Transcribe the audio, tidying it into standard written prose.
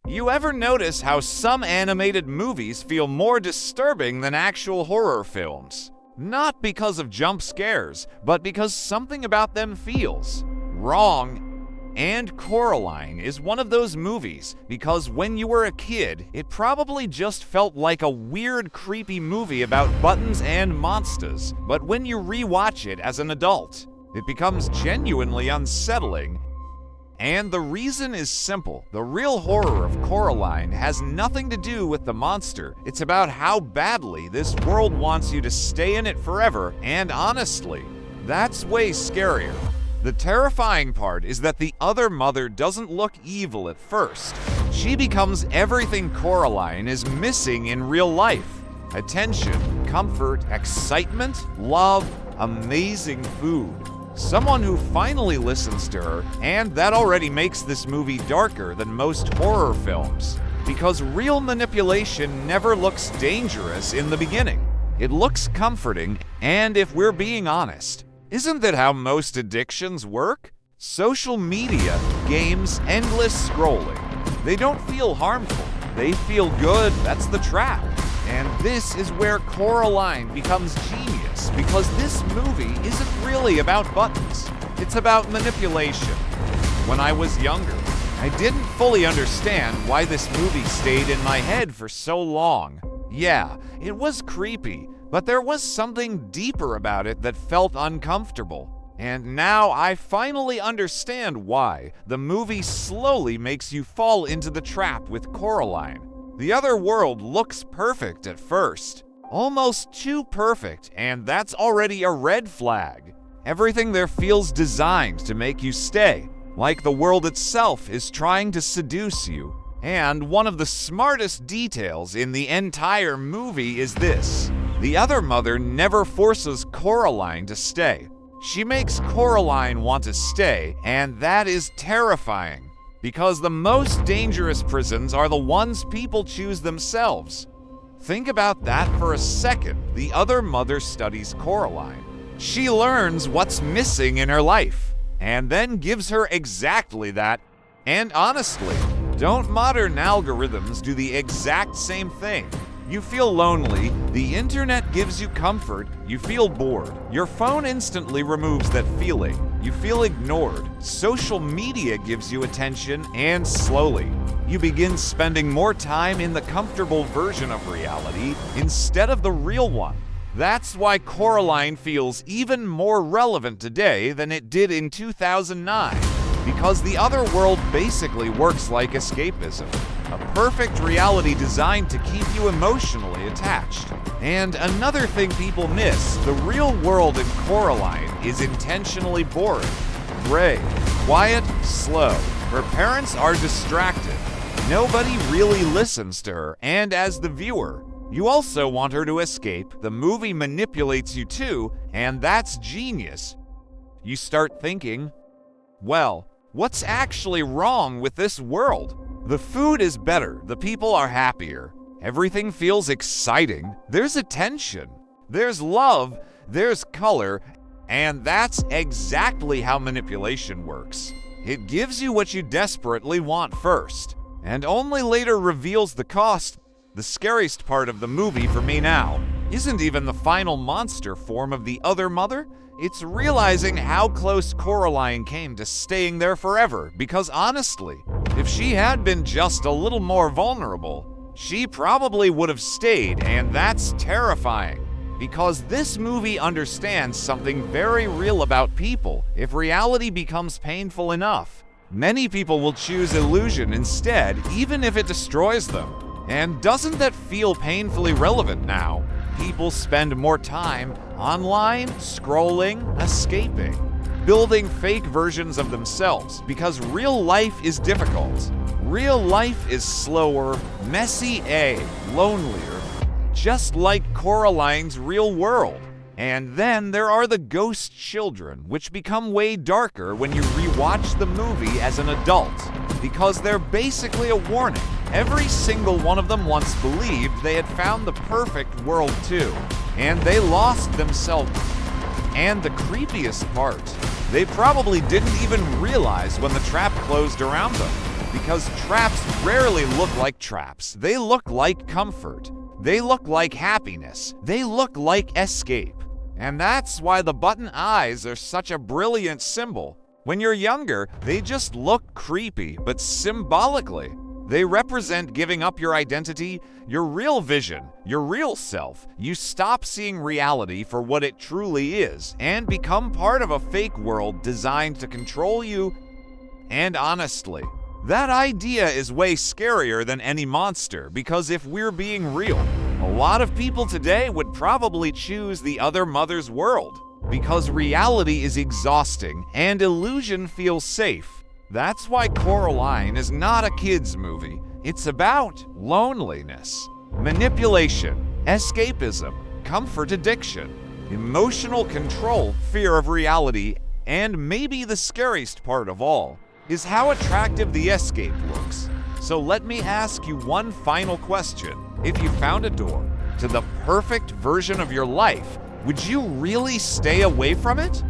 You ever notice how some animated movies feel more disturbing than actual horror films? Not because of jump scares, but because something about them feels wrong. And Coraline is one of those movies because when you were a kid, it probably just felt like a weird, creepy movie about buttons and monsters. But when you rewatch it as an adult, it becomes genuinely unsettling. And the reason is simple. The real horror of Coraline has nothing to do with the monster. It's about how badly this world wants you to stay in it forever, and honestly, that's way scarier. The terrifying part is that the other mother doesn't look evil at first. She becomes everything Coraline is missing in real life: attention, comfort, excitement, love, amazing food. Someone who finally listens to her, and that already makes this movie darker than most horror films. Because real manipulation never looks dangerous in the beginning. It looks comforting, and if we're being honest, isn't that how most addictions work? Social media, games, endless scrolling. They don't feel harmful. They feel good. That's the trap. And this is where Coraline becomes genius, because this movie isn't really about buttons. It's about manipulation. When I was younger, I didn't fully understand why this movie stayed in my head for so long. Yeah, it was creepy, but there was something deeper about it that felt uncomfortable. And now I finally understand why the movie slowly makes you fall into the trap with Coraline. The other world looks perfect at first, almost too perfect, and that's already a red flag. Everything there feels designed to make you stay, like the world itself is trying to seduce you. And one of the smartest details in the entire movie is this: the other mother never forces Coraline to stay. She makes Coraline want to stay, and that is terrifying. Because the most dangerous prisons are the ones people choose themselves. Think about that for a second. The other mother studies Coraline. She learns what's missing in her life, and then gives her exactly that. And honestly, don't modern algorithms do the exact same thing? You feel lonely, the internet gives you comfort, you feel bored. Your phone instantly removes that feeling. You feel ignored. Social media gives you attention, and slowly, you begin spending more time in the comfortable version of reality instead of the real one. That's why Coraline feels even more relevant today than it did in 2009. Because the other world basically works like escapism. A perfect reality designed to keep you emotionally attached. And another thing people miss, the real world in Coraline is intentionally boring, gray, quiet, slow. Her parents are distracted. Nobody really listens to her, and as the viewer, you also want her to escape. The movie manipulates you too, and that's genius. You start thinking, well, what's actually wrong with this world? The food is better, the people are happier, everything feels exciting, there's attention, there's love, there's color, and that's exactly how manipulation works. It gives you what you desperately want first, and only later reveals the cost. The scariest part of the movie for me now isn't even the final monster form of the other mother. It's realizing how close Coraline came to staying there forever, because honestly, if she had been just a little more vulnerable, she probably would have stayed, and that's terrifying. Because this movie understands something very real about people. If reality becomes painful enough, many people will choose illusion instead, even if it destroys them. And doesn't that feel painfully relevant now? People spend more time online, scrolling, escaping, building fake versions of themselves because real life is difficult. Real life is slower, messy, lonelier, just like Coraline's real world. And then there are the ghost children, which become way darker when you rewatch the movie as an adult, because they're basically a warning. Every single one of them once believed they had found the perfect world too, and they lost themselves. And the creepiest part, they probably didn't even realize when the trap closed around them, Because traps rarely look like traps. They look like comfort. They look like happiness. They look like escape. And that's why the button eyes are such a brilliant symbol. When you're younger, they just look creepy, but symbolically, they represent giving up your identity, your real vision, your real self. You stop seeing reality for what it truly is and become part of a fake world designed to control you. And honestly, that idea is way scarier than any monster, because if we're being real, a lot of people today would probably choose the other mother's world, because reality is exhausting and illusion feels safe. That's why Coraline is not a kid's movie. It's about loneliness, manipulation, escapism, comfort addiction, emotional control, fear of reality, and maybe the scariest part of all is how attractive the escape looks. So let me ask you one final question. If you found a door to the perfect version of your life, would you really stay away from it?